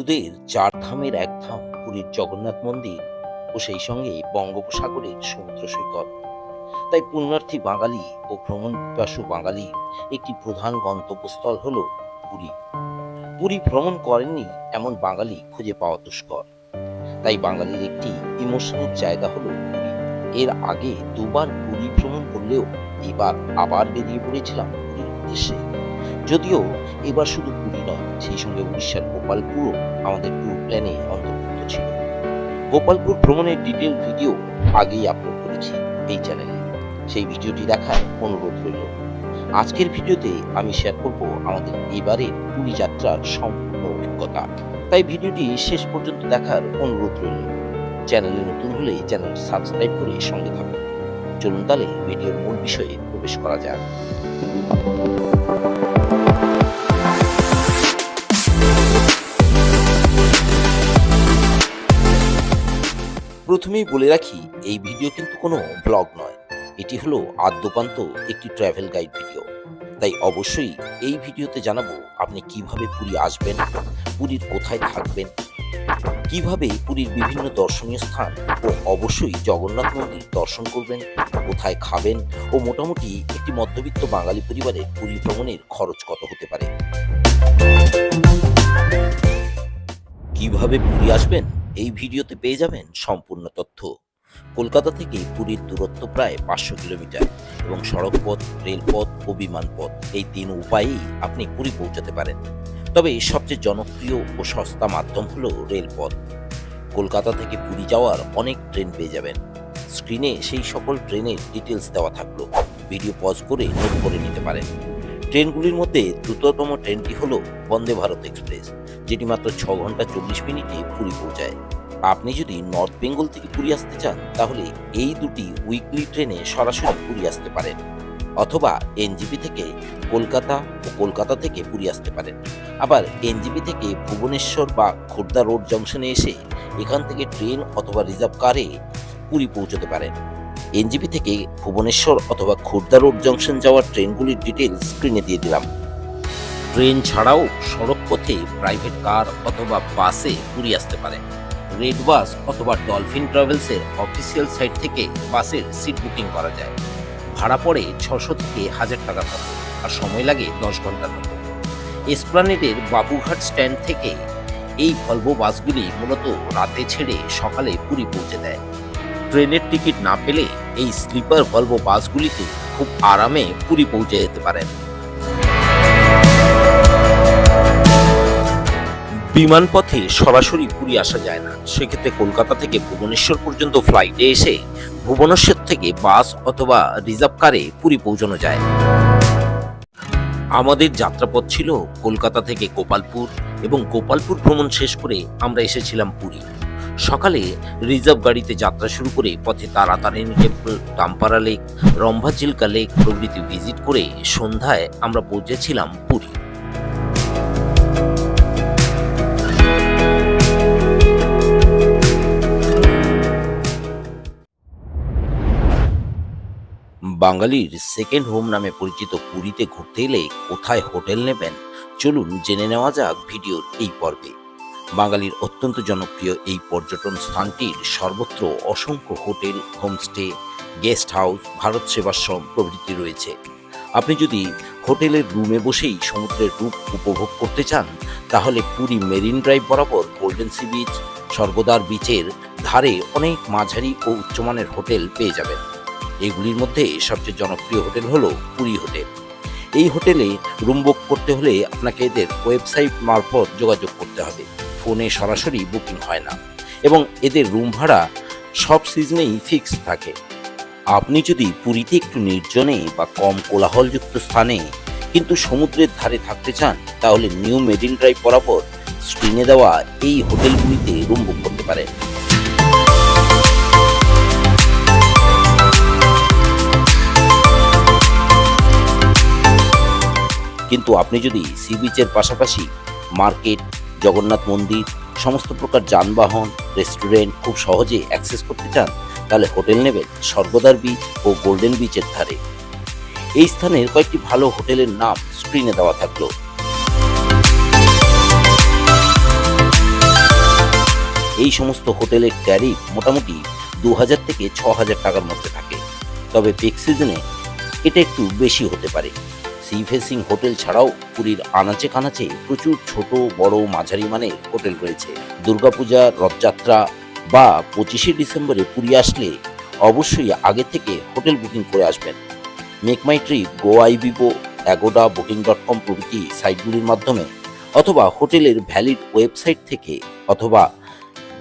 হিন্দুদের চার ধামের এক ধাম পুরীর জগন্নাথ মন্দির ও সেই সঙ্গে বঙ্গোপসাগরের সমুদ্র সৈকত। তাই পুণ্যার্থী বাঙালি ও ভ্রমণ পিপাসু বাঙালির একটি প্রধান গন্তব্যস্থল হল পুরী। পুরী ভ্রমণ করেননি এমন বাঙালি খুঁজে পাওয়া দুষ্কর। তাই বাঙালির একটি ইমোশনের জায়গা হলো পুরী। এর আগে দুবার পুরী ভ্রমণ করলেও এবার আবার বেরিয়ে পড়েছিলাম পুরীর উদ্দেশ্যে। যদিও এবার শুধু পুরী নয়, সেই সঙ্গে উড়িষ্যার গোপালপুরও আমাদের ট্যুর প্ল্যানে অন্তর্ভুক্ত ছিল। গোপালপুর ভ্রমণের ডিটেল ভিডিও আগেই আপলোড করেছি এই চ্যানেলে, সেই ভিডিওটি দেখার অনুরোধ রইল। আজকের ভিডিওতে আমি শেয়ার করব আমাদের এবারের পুরী যাত্রার সম্পূর্ণ অভিজ্ঞতা, তাই ভিডিওটি শেষ পর্যন্ত দেখার অনুরোধ রইল। চ্যানেলে নতুন হলে চ্যানেল সাবস্ক্রাইব করে সঙ্গে থাকুন। চলুন তাহলে ভিডিওর মূল বিষয়ে প্রবেশ করা যাক। প্রথমেই বলে রাখি, এই ভিডিও কিন্তু কোনো ব্লগ নয়, এটি হলো আদ্যোপান্ত একটি ট্রাভেল গাইড ভিডিও। তাই অবশ্যই এই ভিডিওতে জানাবো আপনি কিভাবে পুরী আসবেন, পুরীর কোথায় থাকবেন, কিভাবে পুরীর বিভিন্ন দর্শনীয় স্থান ও অবশ্যই জগন্নাথ মন্দির দর্শন করবেন, কোথায় খাবেন ও মোটামুটি একটি মধ্যবিত্ত বাঙালি পরিবারের পুরী ভ্রমণের খরচ কত হতে পারে। কিভাবে পুরী আসবেন এই ভিডিওতে পেয়ে যাবেন সম্পূর্ণ তথ্য। কলকাতা থেকে পুরীর দূরত্ব প্রায় 500 কিলোমিটার এবং সড়কপথ, রেলপথ ও বিমানপথ এই 3 উপায়েই আপনি পুরী পৌঁছাতে পারেন। তবে সবচেয়ে জনপ্রিয় ও সস্তা মাধ্যম হলো রেলপথ। কলকাতা থেকে পুরী যাওয়ার অনেক ট্রেন পেয়ে যাবেন। স্ক্রিনে সেই সকল ট্রেনের ডিটেলস দেওয়া থাকলো, ভিডিও পজ করে নোট করে নিতে পারেন। ট্রেনগুলির মধ্যে দ্রুততম ট্রেনটি হলো বন্দে ভারত এক্সপ্রেস, যেটি মাত্র 6 ঘন্টা 40 মিনিটে পুরী পৌঁছায়। আপনি যদি নর্থ বেঙ্গল থেকে পুরী আসতে চান তাহলে এই দুটি উইকলি ট্রেনে সরাসরি পুরী আসতে পারেন, অথবা এনজিপি থেকে কলকাতা ও কলকাতা থেকে পুরী আসতে পারেন। আবার এনজিপি থেকে ভুবনেশ্বর বা খোর্ধা রোড জংশনে এসে এখান থেকে ট্রেন অথবা রিজার্ভ কারে পুরী পৌঁছতে পারেন। এনজিপি থেকে ভুবনেশ্বর অথবা খোর্ধা রোড জংশন যাওয়ার ট্রেনগুলির ডিটেলস স্ক্রিনে দিয়ে দিলাম। ট্রেন ছাড়াও সড়ক পথে প্রাইভেট কার অথবা বাসে পুরী আসতে পারেন। রেড বাস অথবা ডলফিন ট্রাভেলসের অফিসিয়াল সাইট থেকে বাসের সিট বুকিং করা যায়। ভাড়া পড়ে 600 থেকে 1000 টাকার মতো, আর সময় লাগে 10 ঘন্টার মতো। এসপ্লানেডের বাবুঘাট স্ট্যান্ড থেকে এই ভলভো বাসগুলি মূলত রাতে ছেড়ে সকালে পুরী পৌঁছে দেয়। ট্রেনের টিকিট না পেলে এই স্লিপার ভলভো বাসগুলিতে খুব আরামে পুরী পৌঁছে যেতে পারেন। বিমানপথে সরাসরি পুরী আসা যায় না, সেক্ষেত্রে কলকাতা থেকে ভুবনেশ্বর পর্যন্ত ফ্লাইটে এসে ভুবনেশ্বর থেকে বাস অথবা রিজার্ভ কারে পুরী পৌঁছানো যায়। আমাদের যাত্রাপথ ছিল কলকাতা থেকে গোপালপুর, এবং গোপালপুর ভ্রমণ শেষ করে আমরা এসেছিলাম পুরী। সকালে রিজার্ভ গাড়িতে যাত্রা শুরু করে পথে Taratarini temple, Tampara lake, Rambha Chilika lake প্রভৃতি ভিজিট করে সন্ধ্যায় আমরা পৌঁছেছিলাম পুরী। বাঙালির সেকেন্ড হোম নামে পরিচিত পুরীতে ঘুরতে এলে কোথায় হোটেল নেবেন, চলুন জেনে নেওয়া যাক ভিডিওর এই পর্বে। বাঙালির অত্যন্ত জনপ্রিয় এই পর্যটন স্থানটির সর্বত্র অসংখ্য hotel, homestay, guest house, Bharat Sevashram প্রভৃতি রয়েছে। আপনি যদি হোটেলের রুমে বসেই সমুদ্রের রূপ উপভোগ করতে চান তাহলে পুরী মেরিন ড্রাইভ বরাবর গোল্ডেন সি বিচ, স্বর্গদ্বার বিচের ধারে অনেক মাঝারি ও উচ্চমানের হোটেল পেয়ে যাবেন। এগুলির মধ্যে সবচেয়ে জনপ্রিয় হোটেল হলো পুরী হোটেল। এই হোটেলে রুম বুক করতে হলে আপনাকে এদের ওয়েবসাইট মারফত যোগাযোগ করতে হবে, ফোনে সরাসরি বুকিং হয় না, এবং এদের রুম ভাড়া সব সিজনেই ফিক্সড থাকে। আপনি যদি পুরীতে একটু নির্জনে বা কম কোলাহলযুক্ত স্থানে কিন্তু সমুদ্রের ধারে থাকতে চান তাহলে নিউ মেরিন ড্রাইভ বরাবর স্ক্রিনে দেওয়া এই হোটেলগুলিতে রুম বুক করতে পারেন। কিন্তু আপনি যদি সি বিচের পাশাপাশি মার্কেট, জগন্নাথ মন্দির, সমস্ত প্রকার যানবাহন, রেস্টুরেন্ট খুব সহজে অ্যাক্সেস করতে চান তাহলে হোটেল নেবেন স্বর্গদ্বার বিচ ও গোল্ডেন বিচের ধারে। এই স্থানের কয়েকটি ভালো হোটেলের নাম স্ক্রিনে দেওয়া থাকলো। এই সমস্ত হোটেলের ট্যারিফ মোটামুটি 2000 থেকে 6000 টাকার মধ্যে থাকে, তবে পিক সিজনে এটা একটু বেশি হতে পারে। সি ফেসিং হোটেল ছাড়াও পুরীর আনাচে কানাচে প্রচুর ছোট বড় মাঝারি মানের হোটেল রয়েছে। দুর্গাপূজা, রথযাত্রা বা 25শে ডিসেম্বরে পুরী আসলে অবশ্যই আগে থেকে হোটেল বুকিং করে আসবেন। মেক মাই ট্রিপ, গোআইবিবো, অ্যাগোডা, বুকিং.com প্রভৃতি সাইটগুলির মাধ্যমে অথবা হোটেলের ভ্যালিড ওয়েবসাইট থেকে অথবা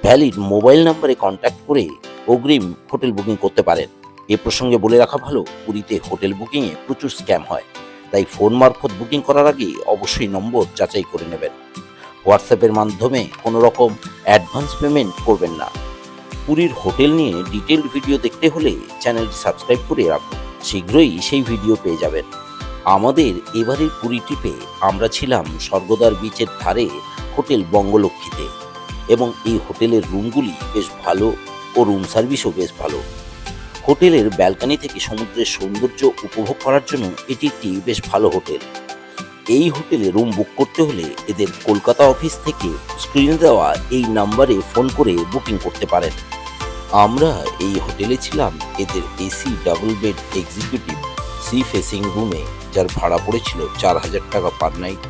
ভ্যালিড মোবাইল নাম্বারে কন্ট্যাক্ট করে অগ্রিম হোটেল বুকিং করতে পারেন। এ প্রসঙ্গে বলে রাখা ভালো, পুরীতে হোটেল বুকিংয়ে প্রচুর স্ক্যাম হয়, তাই ফোন মারফত বুকিং করার আগে অবশ্যই নম্বর যাচাই করে নেবেন। হোয়াটসঅ্যাপের মাধ্যমে কোনো রকম অ্যাডভান্স পেমেন্ট করবেন না। পুরীর হোটেল নিয়ে ডিটেলড ভিডিও দেখতে হলে চ্যানেলটি সাবস্ক্রাইব করে রাখুন, শীঘ্রই সেই ভিডিও পেয়ে যাবেন। আমাদের এবারের পুরী ট্রিপে আমরা ছিলাম স্বর্গদ্বার বিচের ধারে হোটেল বঙ্গলক্ষ্মীতে, এবং এই হোটেলের রুমগুলি বেশ ভালো ও রুম সার্ভিসও বেশ ভালো। হোটেলের ব্যালকনি থেকে সমুদ্রের সৌন্দর্য উপভোগ করার জন্য এটি একটি বেশ ভালো হোটেল। এই হোটেলে রুম বুক করতে হলে এদের কলকাতা অফিস থেকে স্ক্রিনে দেওয়া এই নাম্বারে ফোন করে বুকিং করতে পারেন। আমরা এই হোটেলে ছিলাম এদের AC double bed executive sea facing রুমে, যার ভাড়া পড়েছিল 4000 টাকা পার নাইট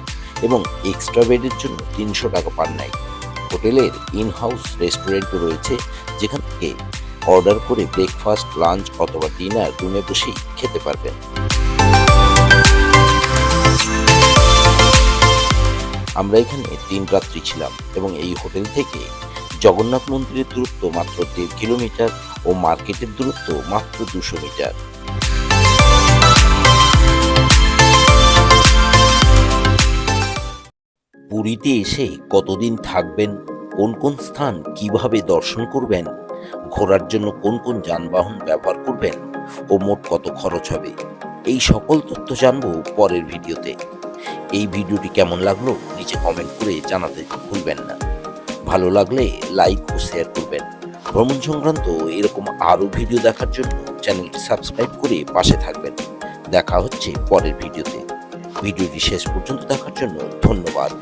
এবং এক্সট্রা বেডের জন্য 300 টাকা পার নাইট। হোটেলের ইন হাউস রেস্টুরেন্টও রয়েছে, যেখান থেকে অর্ডার করে ব্রেকফাস্ট, লাঞ্চ অথবা ডিনার রুমে বসেই খেতে পারবেন। আমরা এখানে 3 রাত্রি ছিলাম এবং এই হোটেল থেকে জগন্নাথ মন্দিরের দূরত্ব মাত্র 1.5 কিলোমিটার ও মার্কেটের দূরত্ব মাত্র 200 মিটার। পুরীতে এসে কতদিন থাকবেন, কোন কোন স্থান কিভাবে দর্শন করবেন, ঘোরার জন্য কোন কোন যানবাহন ব্যবহার করবেন ও মোট কত খরচ হবে, এই সকল তথ্য জানবো পরের ভিডিওতে। এই ভিডিওটি কেমন লাগলো নিচে কমেন্ট করে জানাতে ভুলবেন না। ভালো লাগলে লাইক ও শেয়ার করবেন। ভ্রমণ সংক্রান্ত এরকম আরও ভিডিও দেখার জন্য চ্যানেলটি সাবস্ক্রাইব করে পাশে থাকবেন। দেখা হচ্ছে পরের ভিডিওতে। ভিডিওটি শেষ পর্যন্ত দেখার জন্য ধন্যবাদ।